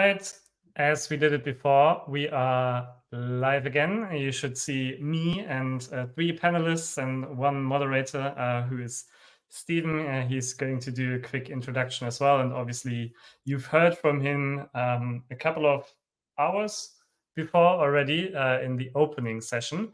right, as we did it before, we are live again. You should see me and three panelists and one moderator who is Stephen. He's going to do a quick introduction as well. And obviously, you've heard from him a couple of hours before already in the opening session.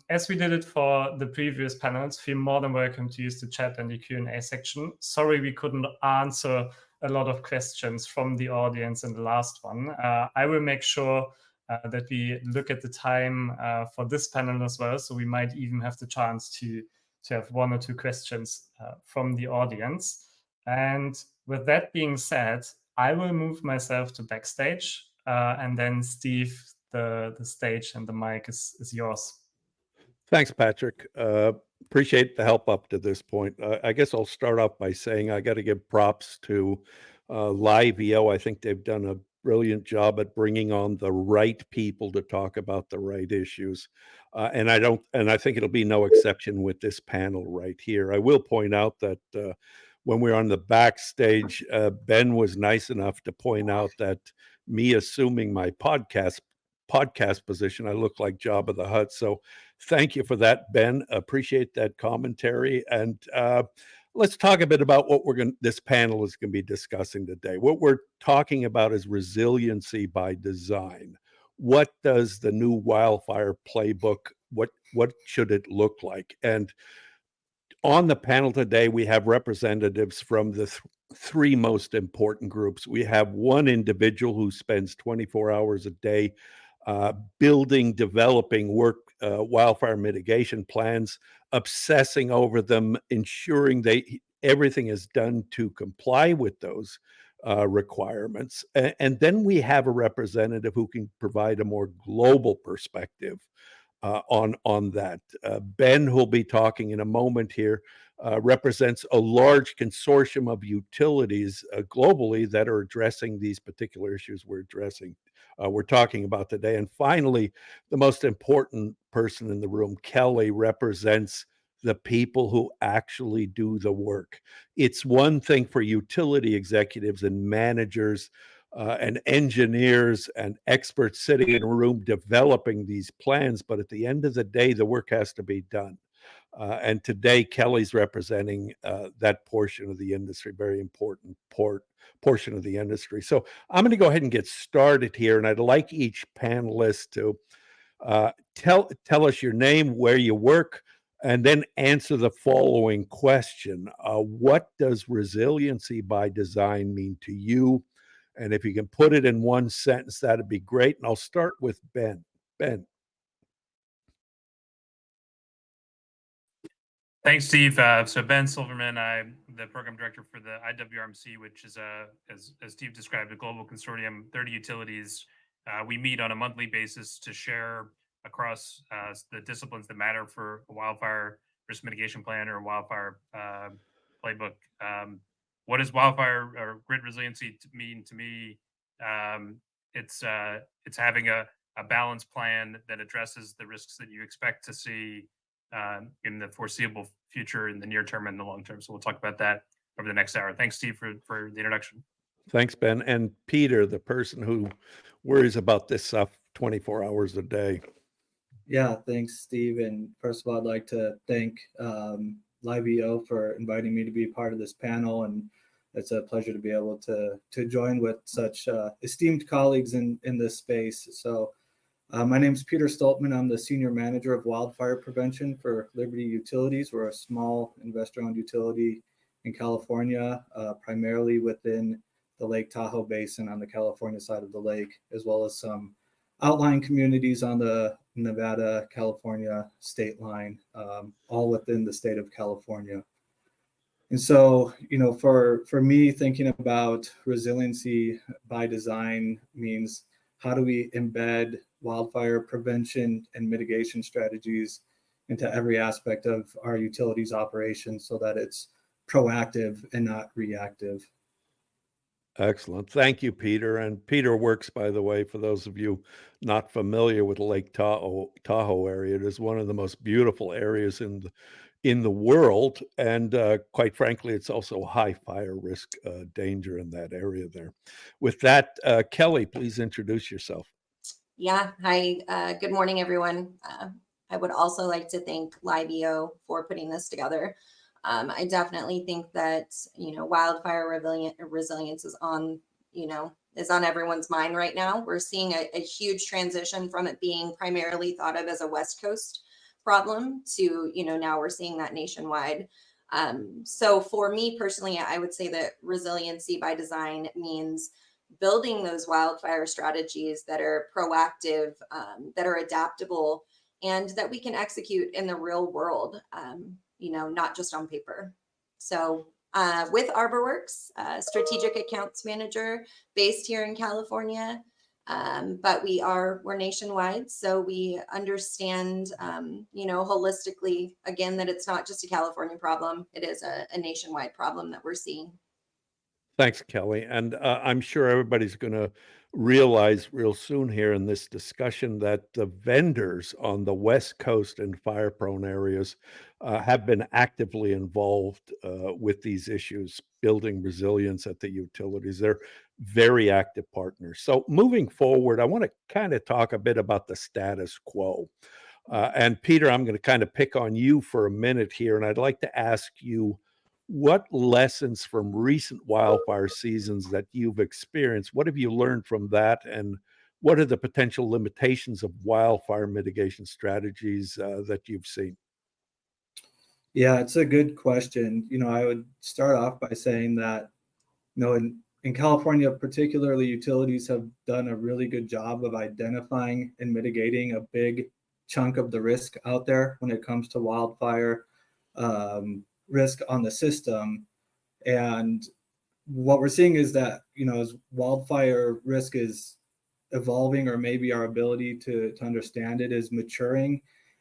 As we did it for the previous panels, feel more than welcome to use the chat and the Q&A section. Sorry we couldn't answer a lot of questions from the audience in the last one. I will make sure that we look at the time for this panel as well, so we might even have the chance to have one or two questions from the audience. And with that being said, I will move myself to backstage, and then Steve, the stage and the mic is yours. Thanks, Patrick. Appreciate the help up to this point. I guess I'll start off by saying I got to give props to Live.io. I think they've done a brilliant job at bringing on the right people to talk about the right issues. And I think it'll be no exception with this panel right here. I will point out that when we were on the backstage, Ben was nice enough to point out that me assuming my podcast position, I look like Jabba the Hutt. So thank you for that, Ben. Appreciate that commentary. And let's talk a bit about what this panel is going to be discussing today. What we're talking about is resiliency by design. What does the new Wildfire Playbook, what should it look like? And on the panel today, we have representatives from the three most important groups. We have one individual who spends 24 hours a day building, developing wildfire mitigation plans, obsessing over them, ensuring everything is done to comply with those requirements. And then we have a representative who can provide a more global perspective on that. Ben, who'll be talking in a moment here, represents a large consortium of utilities globally that are addressing these particular issues we're talking about today. And finally, the most important person in the room, Kelly, represents the people who actually do the work. It's one thing for utility executives and managers and engineers and experts sitting in a room developing these plans, but at the end of the day, the work has to be done. And today, Kelly's representing that portion of the industry, very important portion of the industry. So I'm going to go ahead and get started here, and I'd like each panelist to tell us your name, where you work, and then answer the following question. What does resiliency by design mean to you? And if you can put it in one sentence, that'd be great. And I'll start with Ben. Ben. Thanks, Steve. So Ben Silverman, I'm the program director for the IWRMC, which is, as Steve described, a global consortium, 30 utilities. We meet on a monthly basis to share across the disciplines that matter for a wildfire risk mitigation plan or a wildfire playbook. What does wildfire or grid resiliency mean to me? It's having a balanced plan that addresses the risks that you expect to see in the foreseeable future, in the near term and the long term. So we'll talk about that over the next hour. Thanks, Steve, for the introduction. Thanks, Ben. And Peter, the person who worries about this stuff 24 hours a day. Yeah, thanks, Steve. And first of all, I'd like to thank Live.io for inviting me to be part of this panel. And it's a pleasure to be able to join with such esteemed colleagues in this space. So my name is Peter Stoltman. I'm the Senior Manager of Wildfire Prevention for Liberty Utilities. We're a small investor-owned utility in California, primarily within the Lake Tahoe Basin on the California side of the lake, as well as some outlying communities on the Nevada-California state line, all within the state of California. And so, for me, thinking about resiliency by design means how do we embed wildfire prevention and mitigation strategies into every aspect of our utilities operation so that it's proactive and not reactive. Excellent. Thank you, Peter. And Peter works, by the way, for those of you not familiar with the Lake Tahoe area, it is one of the most beautiful areas in in the world. And quite frankly, it's also high fire risk danger in that area there. With that, Kelly, please introduce yourself. Yeah, hi, good morning, everyone. I would also like to thank LiveEO for putting this together. I definitely think that, wildfire resilience is on, is on everyone's mind right now. We're seeing a huge transition from it being primarily thought of as a West Coast problem to, now we're seeing that nationwide. So for me personally, I would say that resiliency by design means building those wildfire strategies that are proactive, that are adaptable, and that we can execute in the real world, not just on paper. So with ArborWorks, strategic accounts manager based here in California, but we're nationwide, so we understand, holistically, again, that it's not just a California problem, it is a nationwide problem that we're seeing. Thanks, Kelly. And I'm sure everybody's going to realize real soon here in this discussion that the vendors on the West Coast and fire-prone areas have been actively involved with these issues, building resilience at the utilities. They're very active partners. So moving forward, I want to kind of talk a bit about the status quo. And Peter, I'm going to kind of pick on you for a minute here, and I'd like to ask you, what lessons from recent wildfire seasons that you've experienced, what have you learned from that? And what are the potential limitations of wildfire mitigation strategies that you've seen? Yeah, it's a good question. I would start off by saying that, in California, particularly, utilities have done a really good job of identifying and mitigating a big chunk of the risk out there when it comes to wildfire risk on the system. And what we're seeing is that, as wildfire risk is evolving, or maybe our ability to understand it is maturing.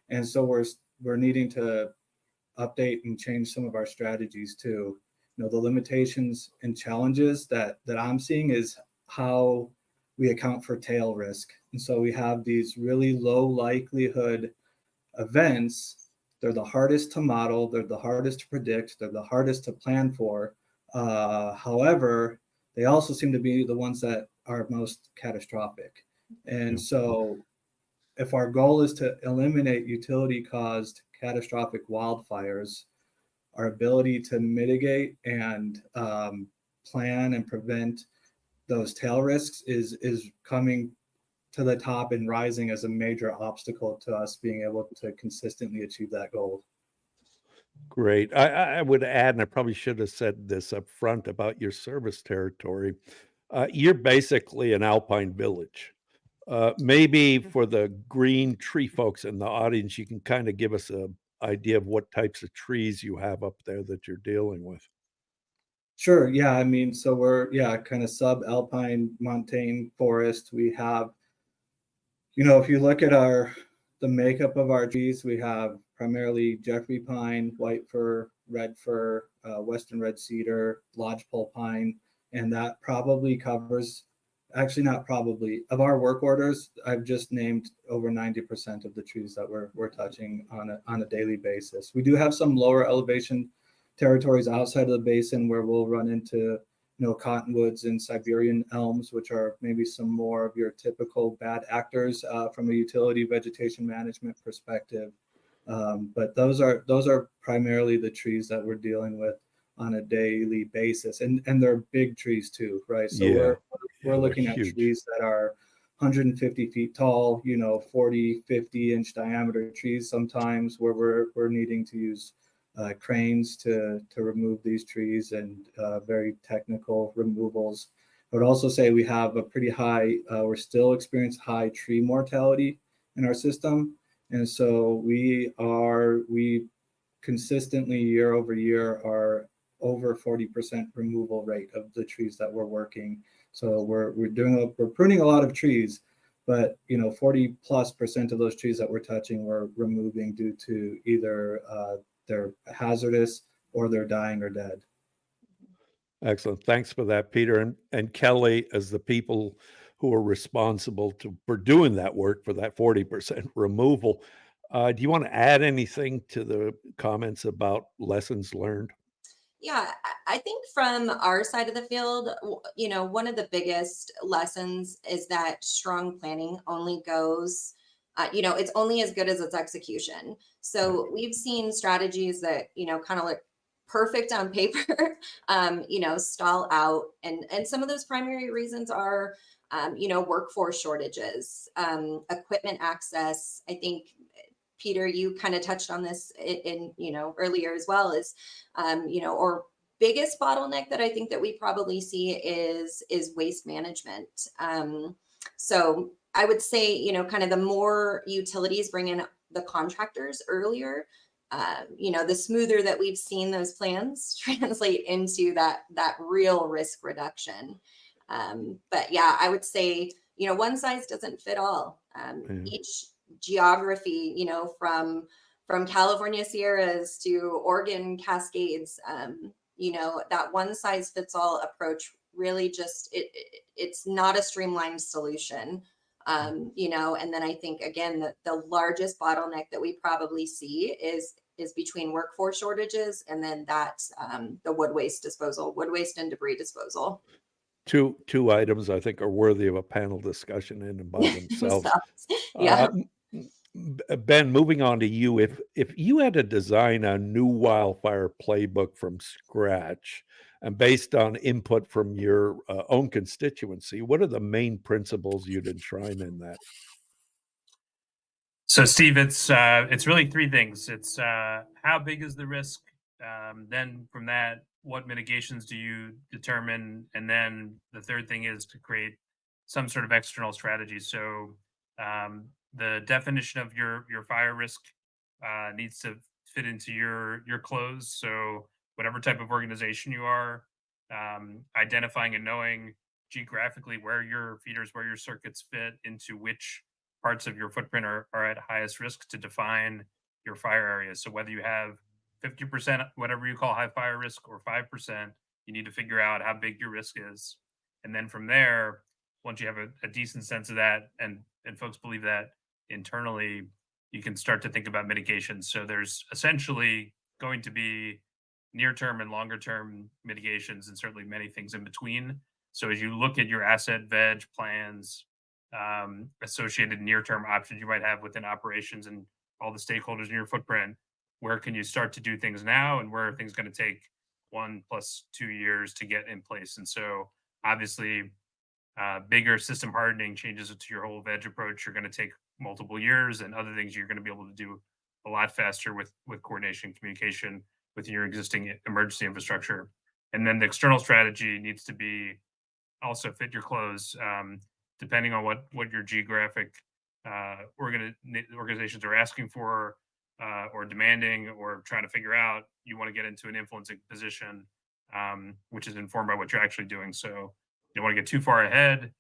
And so we're needing to update and change some of our strategies too. The limitations and challenges that I'm seeing is how we account for tail risk. And so we have these really low likelihood events. They're the hardest to model, they're the hardest to predict, they're the hardest to plan for. However, they also seem to be the ones that are most catastrophic. And so if our goal is to eliminate utility-caused catastrophic wildfires, our ability to mitigate and plan and prevent those tail risks is coming to the top and rising as a major obstacle to us being able to consistently achieve that goal. Great. I would add, and I probably should have said this up front about your service territory. You're basically an alpine village. Maybe for the green tree folks in the audience, you can kind of give us an idea of what types of trees you have up there that you're dealing with. Sure. Yeah. So we're, kind of subalpine montane forest. We have, if you look at the makeup of our trees, we have primarily Jeffrey pine, white fir, red fir, western red cedar, lodgepole pine, and that probably covers, actually not probably, of our work orders, I've just named over 90% of the trees that we're touching on a daily basis. We do have some lower elevation territories outside of the basin where we'll run into cottonwoods and Siberian elms, which are maybe some more of your typical bad actors from a utility vegetation management perspective. But those are primarily the trees that we're dealing with on a daily basis, and they're big trees too, right? So we're looking at trees that are 150 feet tall, 40, 50-inch diameter trees sometimes, where we're needing to use cranes to remove these trees, and very technical removals. I would also say we have a pretty high, we're still experiencing high tree mortality in our system. And so we consistently year over year are over 40% removal rate of the trees that we're working. So we're pruning a lot of trees, but 40+% of those trees that we're touching, we're removing due to either they're hazardous or they're dying or dead. Excellent. Thanks for that, Peter. And Kelly, as the people who are responsible for doing that work, for that 40% removal, Do you want to add anything to the comments about lessons learned? Yeah, I think from our side of the field, one of the biggest lessons is that strong planning only goes, it's only as good as its execution. So we've seen strategies that, kind of look perfect on paper, stall out. And some of those primary reasons are, workforce shortages, equipment access. I think Peter, you kind of touched on this in earlier as well, is or biggest bottleneck that I think that we probably see is waste management. So I would say, kind of the more utilities bring in the contractors earlier, the smoother that we've seen those plans translate into that real risk reduction. But yeah, I would say, one size doesn't fit all. Each geography, from California Sierras to Oregon Cascades, that one size fits all approach really just it's not a streamlined solution. And then I think again the largest bottleneck that we probably see is between workforce shortages and then that the wood waste and debris disposal. Two items I think are worthy of a panel discussion in and by themselves. Yeah. Ben, moving on to you, if you had to design a new wildfire playbook from scratch and based on input from your own constituency, what are the main principles you'd enshrine in that? So, Steve, it's really three things. It's how big is the risk? Then from that, what mitigations do you determine? And then the third thing is to create some sort of external strategy. So the definition of your fire risk needs to fit into your close. So whatever type of organization you are, identifying and knowing geographically where your feeders, where your circuits fit into which parts of your footprint are at highest risk to define your fire areas. So whether you have 50%, whatever you call high fire risk, or 5%, you need to figure out how big your risk is. And then from there, once you have a decent sense of that, and folks believe that internally, you can start to think about mitigation. So there's essentially going to be near-term and longer-term mitigations, and certainly many things in between. So as you look at your asset veg plans, associated near-term options you might have within operations and all the stakeholders in your footprint, where can you start to do things now, and where are things going to take 1 + 2 years to get in place? And so obviously bigger system hardening changes to your whole veg approach are going to take multiple years, and other things you're going to be able to do a lot faster with coordination, communication with your existing emergency infrastructure. And then the external strategy needs to be also fit your clothes, depending on what your geographic organizations are asking for, or demanding, or trying to figure out. You want to get into an influencing position, which is informed by what you're actually doing. So you don't want to get too far ahead.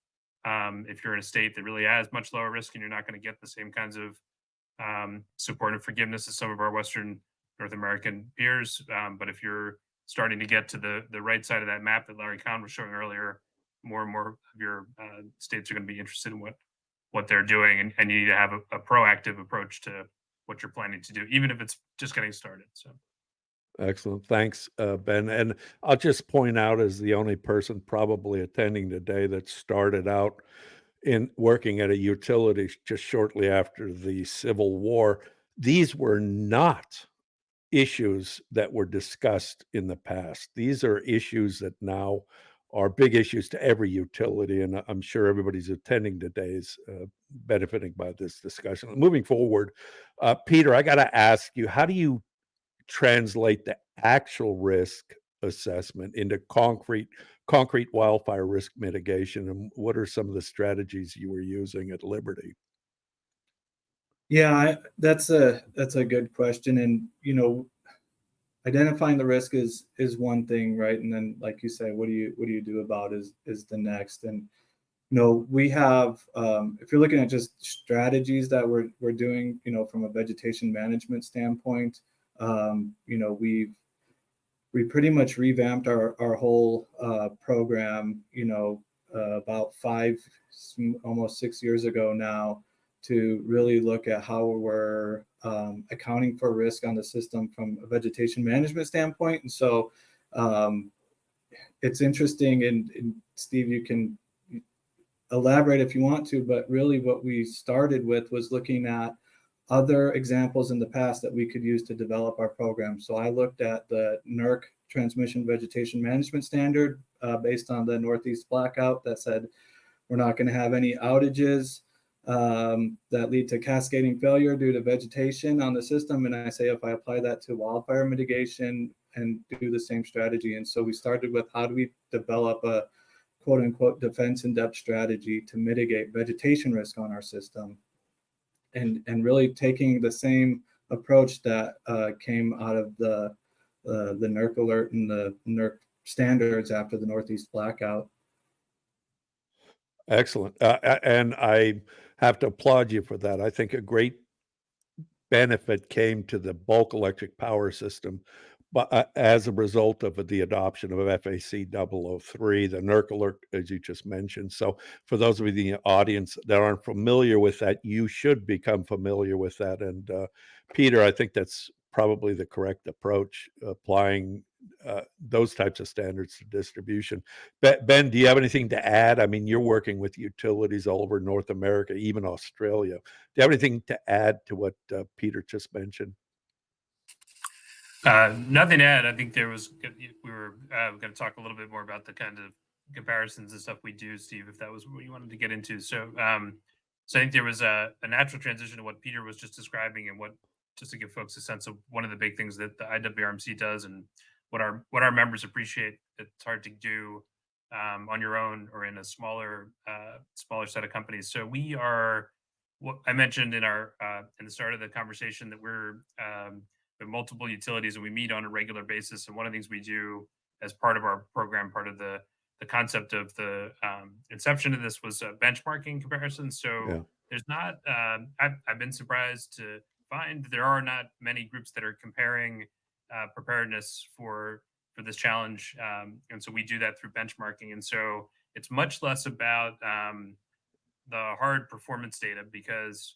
If you're in a state that really has much lower risk, and you're not going to get the same kinds of support and forgiveness as some of our Western North American peers. But if you're starting to get to the right side of that map that Larry Kahn was showing earlier, more and more of your states are going to be interested in what they're doing, and you need to have a proactive approach to what you're planning to do, even if it's just getting started. So. Excellent. Thanks, Ben. And I'll just point out, as the only person probably attending today that started out in working at a utility just shortly after the Civil War, these were not issues that were discussed in the past. These are issues that now are big issues to every utility, and I'm sure everybody's attending today is benefiting by this discussion. Moving forward, Peter, I got to ask you, how do you translate the actual risk assessment into concrete wildfire risk mitigation, and what are some of the strategies you were using at Liberty? Yeah, that's a good question. And identifying the risk is one thing, right? And then, like you say, what do you do about is the next. And we have, if you're looking at just strategies that we're doing, from a vegetation management standpoint, we pretty much revamped our whole program, about almost 6 years ago now, to really look at how we're accounting for risk on the system from a vegetation management standpoint. And so it's interesting, and Steve, you can elaborate if you want to, but really what we started with was looking at other examples in the past that we could use to develop our program. So I looked at the NERC Transmission Vegetation Management Standard based on the Northeast blackout that said we're not going to have any outages that lead to cascading failure due to vegetation on the system. And I say, if I apply that to wildfire mitigation and do the same strategy. And so we started with, how do we develop a quote unquote defense in depth strategy to mitigate vegetation risk on our system? And really taking the same approach that came out of the NERC alert and the NERC standards after the Northeast blackout. Excellent. And I have to applaud you for that. I think a great benefit came to the bulk electric power system, but as a result of the adoption of FAC 003, the NERC alert, as you just mentioned. So for those of you in the audience that aren't familiar with that, you should become familiar with that. And Peter, I think that's probably the correct approach, applying those types of standards to distribution. Ben, do you have anything to add? I mean, you're working with utilities all over North America, even Australia. Do you have anything to add to what Peter just mentioned? Nothing to add. I think we were going to talk a little bit more about the kind of comparisons and stuff we do, Steve, if that was what you wanted to get into. So, so I think there was a natural transition to what Peter was just describing, and just to give folks a sense of one of the big things that the IWRMC does and what our members appreciate. It's hard to do on your own or in a smaller set of companies. So we are, what I mentioned in the start of the conversation, that we're multiple utilities and we meet on a regular basis. And one of the things we do as part of our program, part of the concept of the inception of this, was benchmarking comparisons. So there's not, I've been surprised to find there are not many groups that are comparing preparedness for this challenge. And so we do that through benchmarking. And so it's much less about the hard performance data, because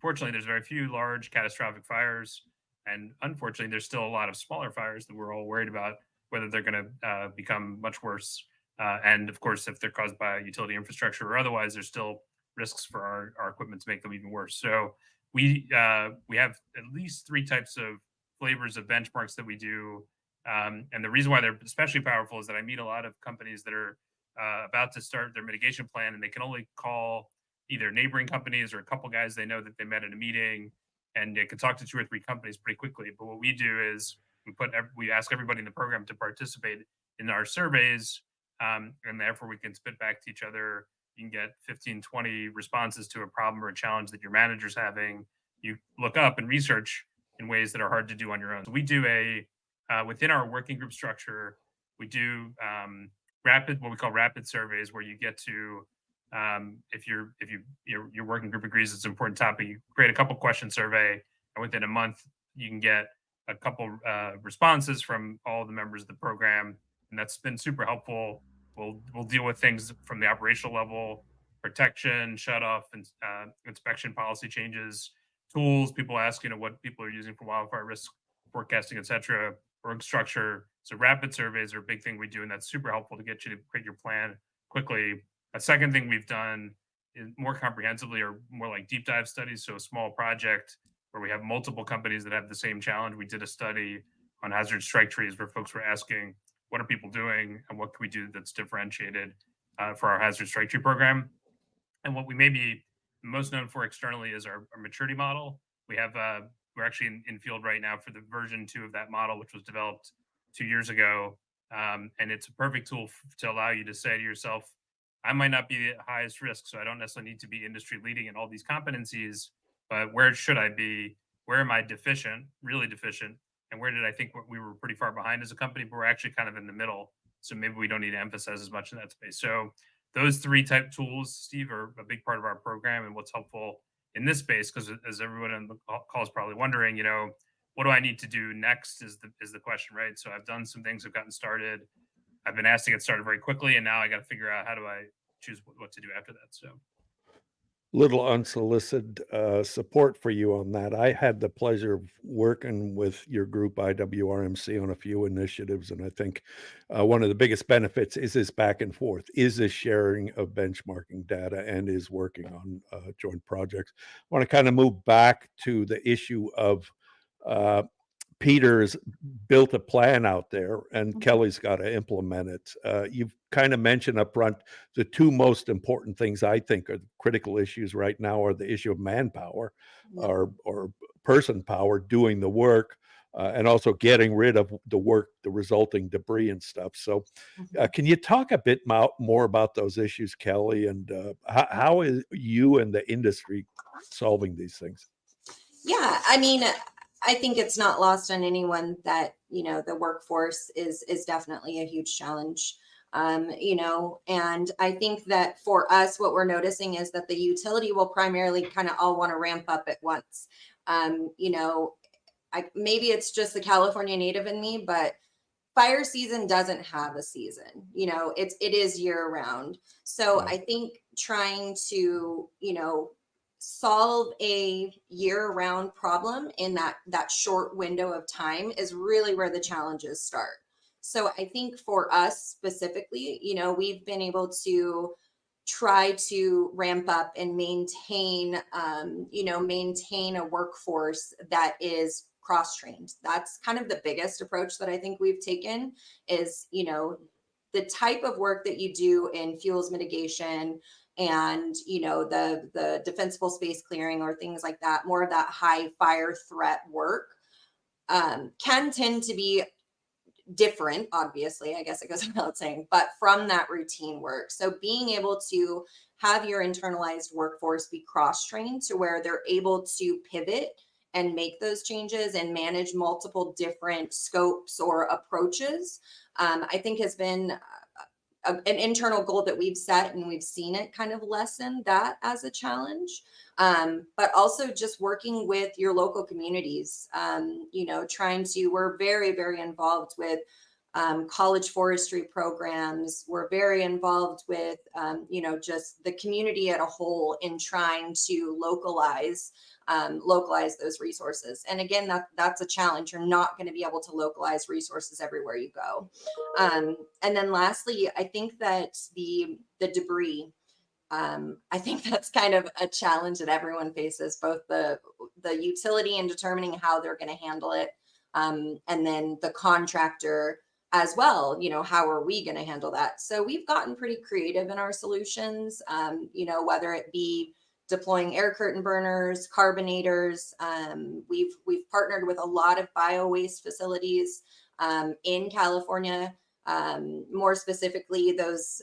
fortunately, there's very few large catastrophic fires. And unfortunately, there's still a lot of smaller fires that we're all worried about, whether they're going to become much worse. And of course, if they're caused by utility infrastructure or otherwise, there's still risks for our equipment to make them even worse. So we have at least 3 types of flavors of benchmarks that we do. And the reason why they're especially powerful is that I meet a lot of companies that are about to start their mitigation plan, and they can only call either neighboring companies or a couple guys they know that they met at a meeting, and they can talk to 2 or 3 companies pretty quickly. But what we do is we ask everybody in the program to participate in our surveys, and therefore we can spit back to each other. You can get 15, 20 responses to a problem or a challenge that your manager's having. You look up and research in ways that are hard to do on your own. So we do within our working group structure, we do what we call rapid surveys, where you get to, if your working group agrees it's an important topic, you create a couple question survey, and within a month you can get a couple responses from all the members of the program, and that's been super helpful. We'll deal with things from the operational level, protection, shut off, and inspection policy changes, tools. People ask, what people are using for wildfire risk forecasting, etc. Org structure. So rapid surveys are a big thing we do, and that's super helpful to get you to create your plan quickly. A second thing we've done is more comprehensively, or more like deep dive studies. So a small project where we have multiple companies that have the same challenge. We did a study on hazard strike trees where folks were asking, what are people doing and what can we do that's differentiated for our hazard strike tree program? And what we may be most known for externally is our maturity model. We're actually in field right now for the version 2 of that model, which was developed 2 years ago. And it's a perfect tool to allow you to say to yourself, I might not be the highest risk, so I don't necessarily need to be industry leading in all these competencies, but where should I be? Where am I deficient, really deficient? And where did I think we were pretty far behind as a company, but we're actually kind of in the middle. So maybe we don't need to emphasize as much in that space. So those 3 type tools, Steve, are a big part of our program, and what's helpful in this space, because as everyone on the call is probably wondering, what do I need to do next is the question, right? So I've done some things, I've gotten started. I've been asked to get started very quickly, and now I got to figure out how do I choose what to do after that. So little unsolicited support for you on that. I had the pleasure of working with your group IWRMC on a few initiatives, and I think one of the biggest benefits is this back and forth, is this sharing of benchmarking data, and is working on joint projects. I want to kind of move back to the issue of Peter's built a plan out there and Kelly's got to implement it. You've kind of mentioned up front the two most important things I think are critical issues right now are the issue of manpower or person power doing the work and also getting rid of the work, the resulting debris and stuff. So can you talk a bit more about those issues, Kelly, and how is you and the industry solving these things? Yeah, I mean, I think it's not lost on anyone that, you know, the workforce is definitely a huge challenge. You know, and I think that for us, what we're noticing is that the utility will primarily kind of all want to ramp up at once. You know, maybe it's just the California native in me, but fire season doesn't have a season. You know, it is year round. So I think trying to, you know, solve a year-round problem in that short window of time is really where the challenges start. So I think for us specifically, you know, we've been able to try to ramp up and maintain, you know, maintain a workforce that is cross-trained. That's kind of the biggest approach that I think we've taken is, you know, the type of work that you do in fuels mitigation and, you know, the defensible space clearing or things like that, more of that high fire threat work can tend to be different, obviously, I guess it goes without saying, but from that routine work. So being able to have your internalized workforce be cross-trained to where they're able to pivot and make those changes and manage multiple different scopes or approaches, I think has been an internal goal that we've set, and we've seen it kind of lessen that as a challenge. But also just working with your local communities, you know, we're very, very involved with college forestry programs. We're very involved with, you know, just the community at a whole in trying to localize those resources. And again, that's a challenge. You're not going to be able to localize resources everywhere you go. And then lastly, I think that the debris, I think that's kind of a challenge that everyone faces, both the utility in determining how they're going to handle it, and then the contractor as well. You know, how are we going to handle that? So we've gotten pretty creative in our solutions, you know, whether it be deploying air curtain burners, carbonators. We've partnered with a lot of bio waste facilities in California. More specifically, those,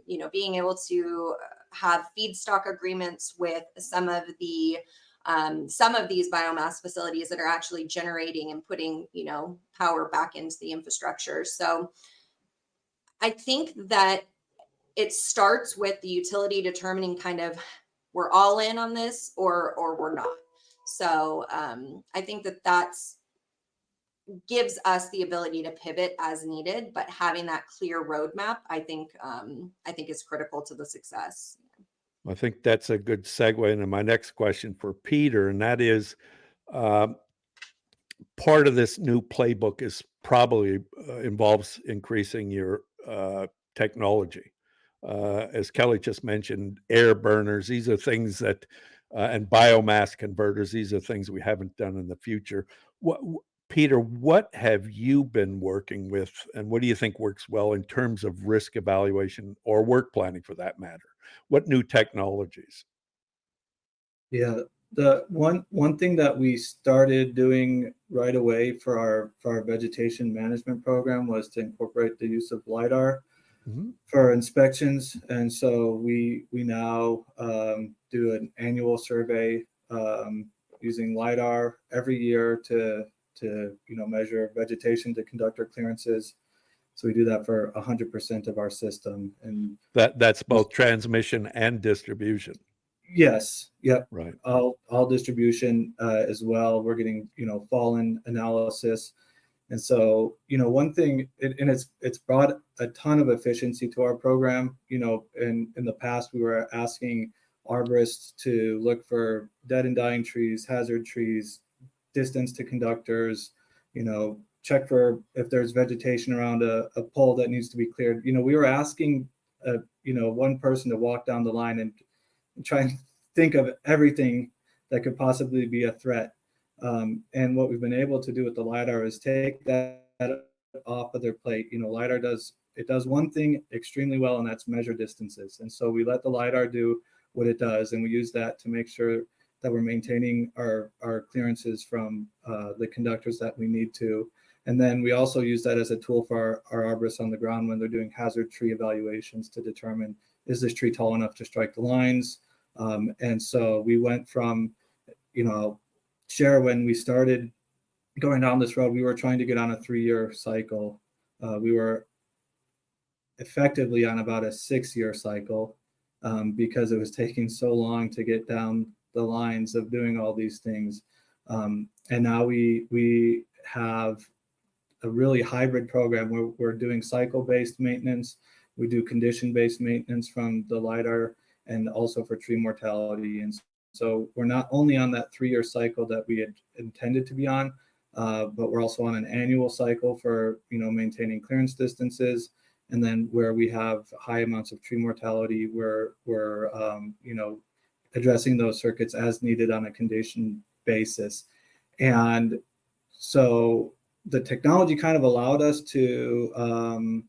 you know, being able to have feedstock agreements with some of these biomass facilities that are actually generating and putting, you know, power back into the infrastructure. So I think that it starts with the utility determining kind of we're all in on this or we're not. So I think that's gives us the ability to pivot as needed, but having that clear roadmap, I think is critical to the success. I think that's a good segue into my next question for Peter, and that is part of this new playbook is probably involves increasing your technology. As Kelly just mentioned, air burners, these are things that, and biomass converters, these are things we haven't done in the future. Peter, what have you been working with, and what do you think works well in terms of risk evaluation or work planning for that matter? What new technologies? Yeah, the one thing that we started doing right away for our vegetation management program was to incorporate the use of LiDAR for inspections. And so we now do an annual survey using LiDAR every year to measure vegetation to conduct our clearances. So we do that for 100% of our system, and that's both transmission and distribution. Yes. Yep. Right. All distribution as well. We're getting fallen analysis, and so one thing, and it's brought a ton of efficiency to our program. In the past, we were asking arborists to look for dead and dying trees, hazard trees, distance to conductors, check for if there's vegetation around a pole that needs to be cleared. We were asking, one person to walk down the line and try and think of everything that could possibly be a threat. And what we've been able to do with the LiDAR is take that off of their plate. LiDAR does one thing extremely well, and that's measure distances. And so we let the LiDAR do what it does, and we use that to make sure that we're maintaining our clearances from the conductors that we need to. And then we also use that as a tool for our arborists on the ground when they're doing hazard tree evaluations to determine, is this tree tall enough to strike the lines? And so we went from, share when we started going down this road, we were trying to get on a 3-year cycle. We were effectively on about a 6-year cycle because it was taking so long to get down the lines of doing all these things. And now we have a really hybrid program where we're doing cycle-based maintenance. We do condition-based maintenance from the LiDAR and also for tree mortality. And so we're not only on that 3-year cycle that we had intended to be on, but we're also on an annual cycle for, maintaining clearance distances. And then where we have high amounts of tree mortality, we're addressing those circuits as needed on a condition basis. And so the technology kind of allowed us to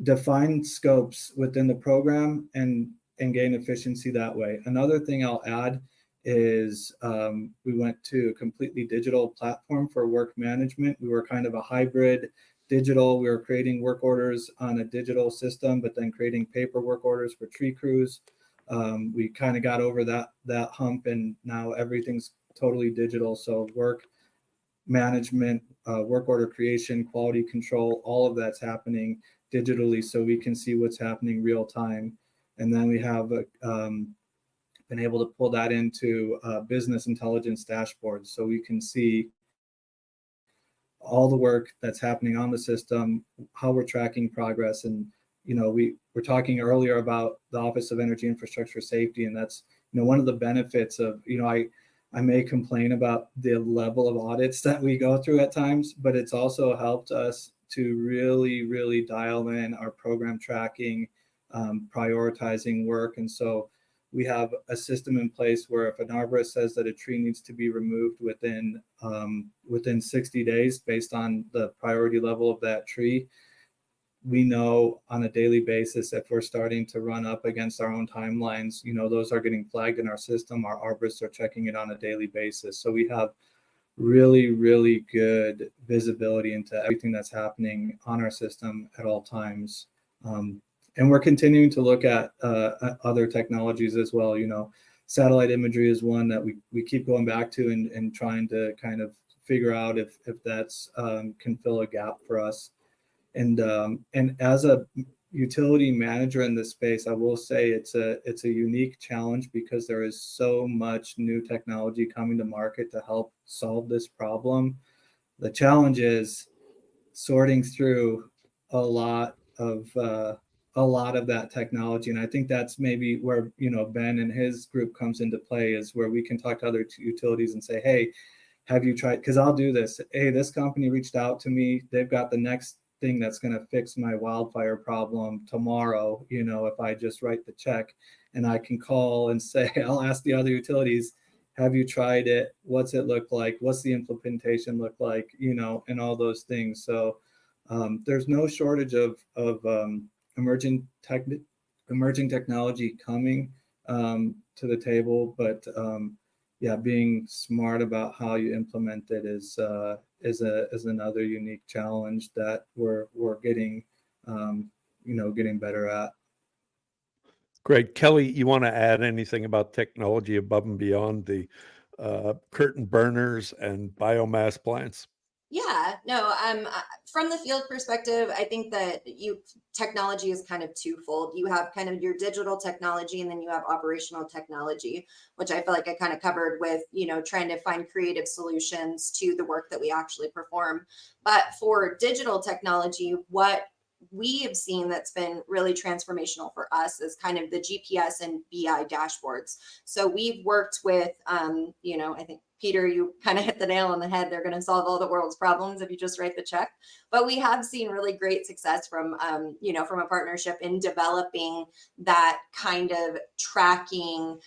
define scopes within the program and gain efficiency that way. Another thing I'll add is we went to a completely digital platform for work management. We were kind of a hybrid digital. We were creating work orders on a digital system, but then creating paper work orders for tree crews. We kind of got over that hump, and now everything's totally digital. So work management, work order creation, quality control, all of that's happening digitally, so we can see what's happening real time. And then we have been able to pull that into business intelligence dashboards, so we can see all the work that's happening on the system, how we're tracking progress. And we were talking earlier about the Office of Energy Infrastructure Safety, and that's one of the benefits of I may complain about the level of audits that we go through at times, but it's also helped us to really, really dial in our program tracking, prioritizing work. And so we have a system in place where if an arborist says that a tree needs to be removed within 60 days based on the priority level of that tree, we know on a daily basis if we're starting to run up against our own timelines, those are getting flagged in our system. Our arborists are checking it on a daily basis. So we have really, really good visibility into everything that's happening on our system at all times. And we're continuing to look at other technologies as well. Satellite imagery is one that we keep going back to and trying to kind of figure out if that's can fill a gap for us. And as a utility manager in this space, I will say it's a unique challenge because there is so much new technology coming to market to help solve this problem. The challenge is sorting through a lot of that technology, and I think that's maybe where Ben and his group comes into play, is where we can talk to other utilities and say, hey, have you tried? Because I'll do this. Hey, this company reached out to me. They've got the next thing that's going to fix my wildfire problem tomorrow, if I just write the check. And I can call and say, I'll ask the other utilities, have you tried it? What's it look like? What's the implementation look like? And all those things. So there's no shortage of emerging technology coming to the table, but being smart about how you implement it is another unique challenge that we're getting better at. Great. Kelly, you want to add anything about technology above and beyond the curtain burners and biomass plants? Yeah, no, from the field perspective, I think that technology is kind of twofold. You have kind of your digital technology, and then you have operational technology, which I feel like I kind of covered with, trying to find creative solutions to the work that we actually perform. But for digital technology, what we have seen that's been really transformational for us is kind of the GPS and BI dashboards. So we've worked with, you know, I think Peter, you kind of hit the nail on the head. They're going to solve all the world's problems if you just write the check. But we have seen really great success from, you know, from a partnership in developing that kind of tracking,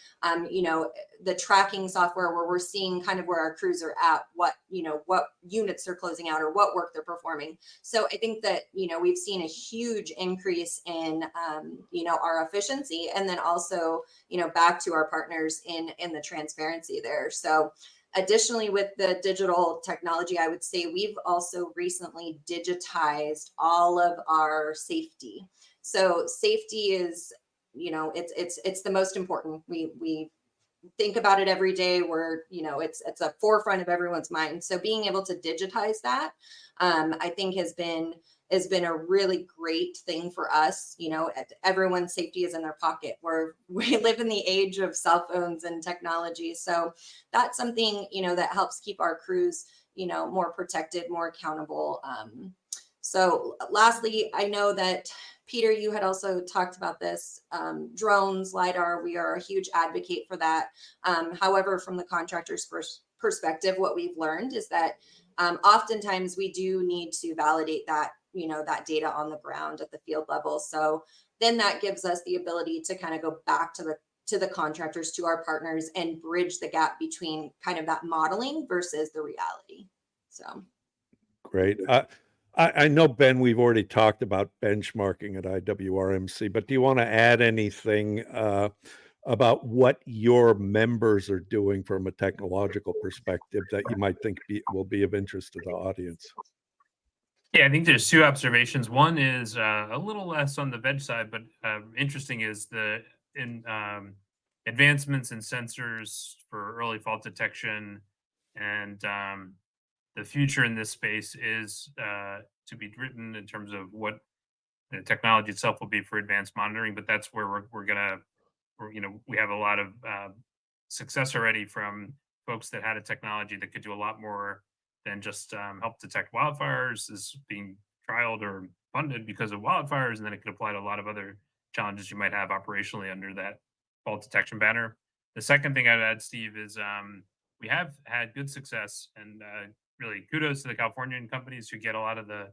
you know, the tracking software where we're seeing kind of where our crews are at, what, you know, what units they're closing out or what work they're performing. So I think that, you know, we've seen a huge increase in, you know, our efficiency, and then also, you know, back to our partners in the transparency there. So additionally, with the digital technology, I would say we've also recently digitized all of our safety. So safety is, you know, it's the most important. We think about it every day. We're, you know, it's a forefront of everyone's mind. So being able to digitize that, I think has been a really great thing for us. You know, everyone's safety is in their pocket. We live in the age of cell phones and technology. So that's something, you know, that helps keep our crews, you know, more protected, more accountable. So lastly, I know that Peter, you had also talked about this, drones, LiDAR, we are a huge advocate for that. However, from the contractor's perspective, what we've learned is that oftentimes we do need to validate that, you know, that data on the ground at the field level. So then that gives us the ability to kind of go back to the contractors, to our partners, and bridge the gap between kind of that modeling versus the reality. So. Great. I know, Ben, we've already talked about benchmarking at IWRMC, but do you want to add anything about what your members are doing from a technological perspective that you might think will be of interest to the audience? Yeah, I think there's two observations. One is a little less on the veg side, but interesting is the advancements in sensors for early fault detection, and the future in this space is to be written in terms of what the technology itself will be for advanced monitoring. But that's where you know, we have a lot of success already from folks that had a technology that could do a lot more than just help detect wildfires, is being trialed or funded because of wildfires, and then it could apply to a lot of other challenges you might have operationally under that fault detection banner. The second thing I'd add, Steve, is we have had good success, and really kudos to the Californian companies who get a lot of the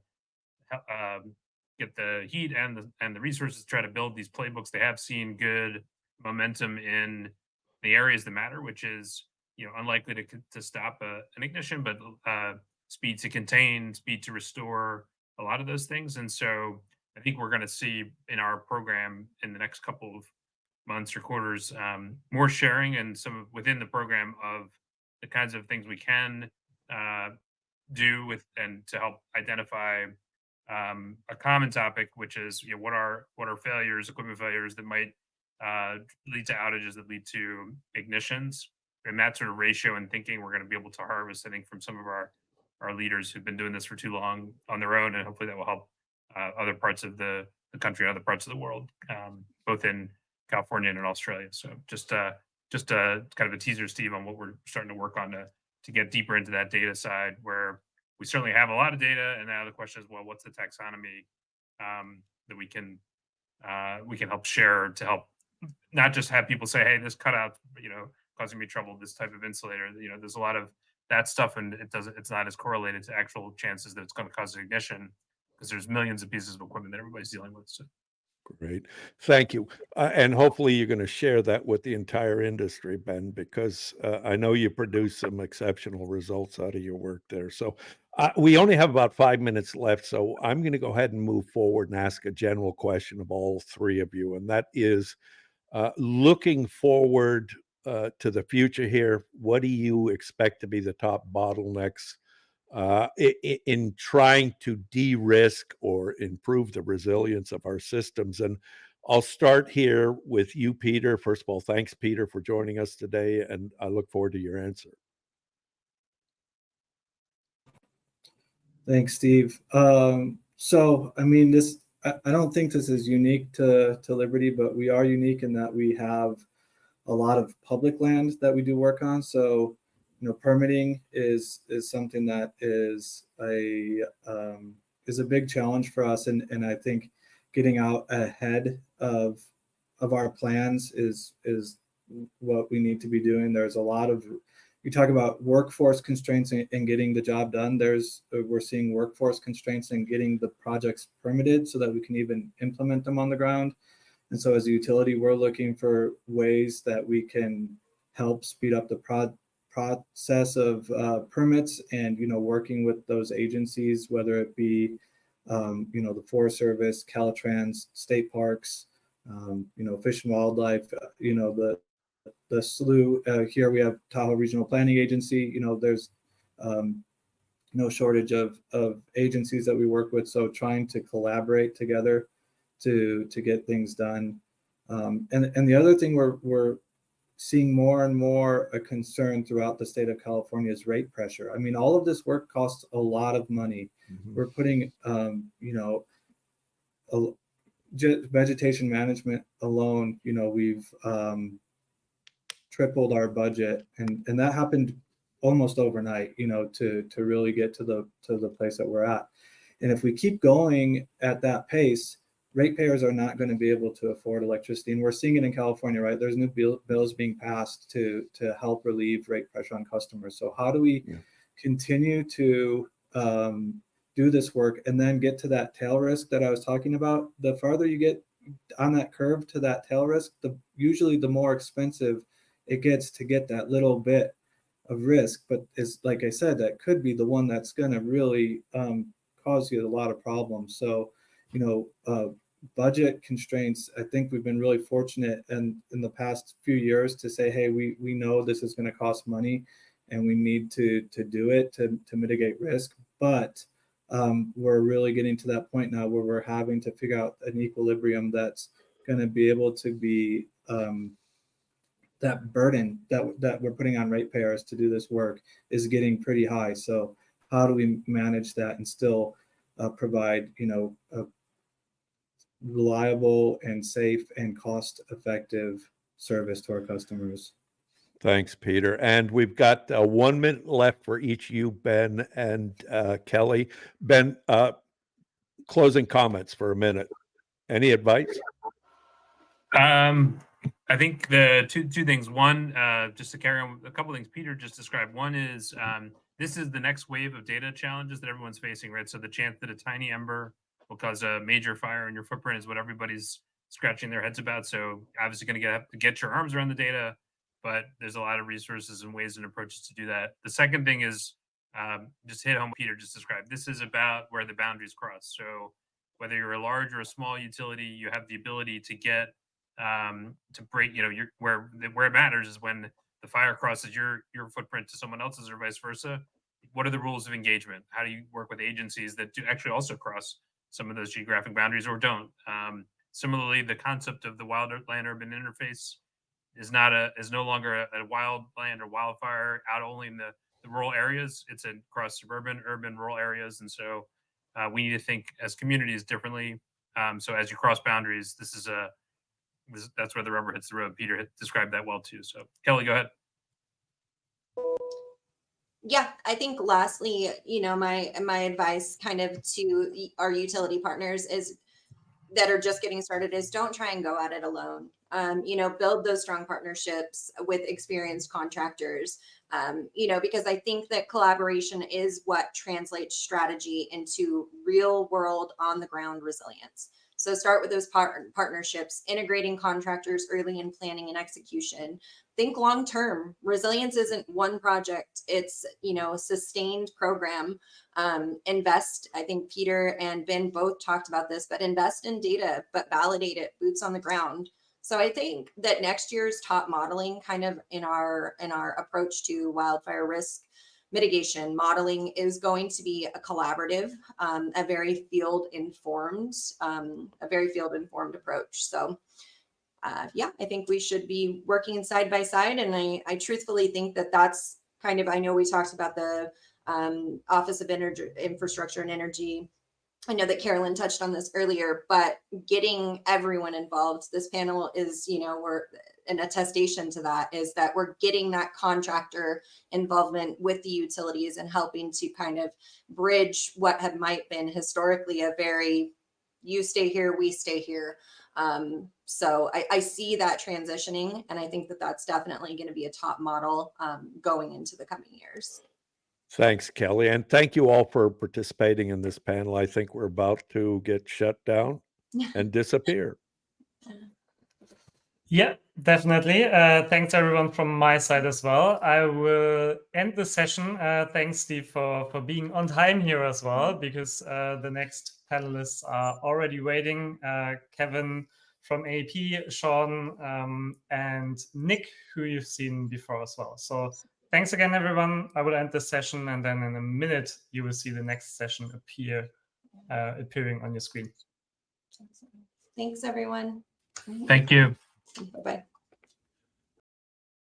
get the heat and the resources to try to build these playbooks. They have seen good momentum in the areas that matter, which is, you know, unlikely to stop an ignition, but speed to contain, speed to restore, a lot of those things. And so I think we're going to see in our program in the next couple of months or quarters more sharing and some within the program of the kinds of things we can do with and to help identify a common topic, which is, you know, what are failures, equipment failures that might lead to outages that lead to ignitions, and that sort of ratio and thinking we're going to be able to harvest, I think, from some of our leaders who've been doing this for too long on their own, and hopefully that will help other parts of the country and other parts of the world, both in California and in Australia. So just kind of a teaser, Steve, on what we're starting to work on to get deeper into that data side, where we certainly have a lot of data, and now the question is, well, what's the taxonomy that we can help share to help not just have people say, hey, this cutout, you know, causing me trouble, this type of insulator, you know, there's a lot of that stuff, and it's not as correlated to actual chances that it's going to cause an ignition, because there's millions of pieces of equipment that everybody's dealing with. So. Great. Thank you. And hopefully you're going to share that with the entire industry, Ben, because I know you produce some exceptional results out of your work there. So we only have about 5 minutes left. So I'm going to go ahead and move forward and ask a general question of all three of you. And that is, looking forward to the future here, what do you expect to be the top bottlenecks in trying to de-risk or improve the resilience of our systems? And I'll start here with you, Peter. First of all, thanks, Peter, for joining us today, and I look forward to your answer. Thanks, Steve. So, I mean, I don't think this is unique to Liberty, but we are unique in that we have a lot of public land that we do work on. So, you know, permitting is something that is a a big challenge for us, and I think getting out ahead of our plans is what we need to be doing. There's a lot of, you talk about workforce constraints in getting the job done. We're seeing workforce constraints in getting the projects permitted so that we can even implement them on the ground. And so as a utility, we're looking for ways that we can help speed up the process of permits, and, working with those agencies, whether it be, the Forest Service, Caltrans, state parks, Fish and Wildlife, the SLU. Here we have Tahoe Regional Planning Agency. There's no shortage of agencies that we work with. So trying to collaborate together to get things done. And the other thing we're seeing more and more a concern throughout the state of California is rate pressure. I mean, all of this work costs a lot of money. Mm-hmm. We're putting, vegetation management alone, we've tripled our budget, and that happened almost overnight, to really get to the place that we're at. And if we keep going at that pace, ratepayers are not going to be able to afford electricity. And we're seeing it in California, right? There's new bills being passed to help relieve rate pressure on customers. So how do we continue to do this work and then get to that tail risk that I was talking about? The farther you get on that curve to that tail risk, usually the more expensive it gets to get that little bit of risk. But it's, like I said, that could be the one that's going to really cause you a lot of problems. So, budget constraints, I think we've been really fortunate in the past few years to say, hey, we know this is going to cost money and we need to do it to mitigate risk. But we're really getting to that point now where we're having to figure out an equilibrium that's going to be able to be that burden that we're putting on ratepayers to do this work is getting pretty high. So how do we manage that and still provide, a reliable and safe and cost-effective service to our customers? Thanks, Peter. And we've got 1 minute left for each you, Ben and Kelly. Ben, closing comments for a minute. Any advice? I think the two things. One, just to carry on a couple of things Peter just described. One is this is the next wave of data challenges that everyone's facing, right? So the chance that a tiny ember will cause a major fire in your footprint is what everybody's scratching their heads about. So obviously going to have to get your arms around the data, but there's a lot of resources and ways and approaches to do that. The second thing is just hit home what Peter just described. This is about where the boundaries cross. So whether you're a large or a small utility, you have the ability to get to break, where it matters is when the fire crosses your footprint to someone else's or vice versa. What are the rules of engagement? How do you work with agencies that do actually also cross some of those geographic boundaries or don't? Similarly, the concept of the wildland urban interface is no longer a wildland or wildfire out only in the rural areas. It's across suburban, urban, rural areas. And so we need to think as communities differently. So as you cross boundaries, that's where the rubber hits the road. Peter described that well too. So Kelly, go ahead. Yeah, I think lastly, my advice kind of to our utility partners is that are just getting started is don't try and go at it alone. Build those strong partnerships with experienced contractors, because I think that collaboration is what translates strategy into real world on the ground resilience. So start with those partnerships, integrating contractors early in planning and execution. Think long term. Resilience isn't one project. It's, a sustained program. Invest. I think Peter and Ben both talked about this, but invest in data, but validate it, boots on the ground. So I think that next year's top modeling kind of in our approach to wildfire risk mitigation modeling is going to be a collaborative, a very field informed approach. So I think we should be working side by side. And I truthfully think that that's kind of, I know we talked about the Office of Infrastructure and Energy I know that Carolyn touched on this earlier, but getting everyone involved, this panel is, we're an attestation to that, is that we're getting that contractor involvement with the utilities and helping to kind of bridge what might been historically a very, you stay here, we stay here. So I see that transitioning, and I think that that's definitely going to be a top model going into the coming years. Thanks, Kelly. And thank you all for participating in this panel. I think we're about to get shut down and disappear. Yeah, definitely. Thanks everyone from my side as well. I will end the session. Thanks, Steve, for being on time here as well, because the next panelists are already waiting. Kevin from AP, Sean, and Nick, who you've seen before as well. So thanks again, everyone. I will end the session, and then in a minute, you will see the next session appearing on your screen. Thanks, everyone. Thank you. Bye-bye.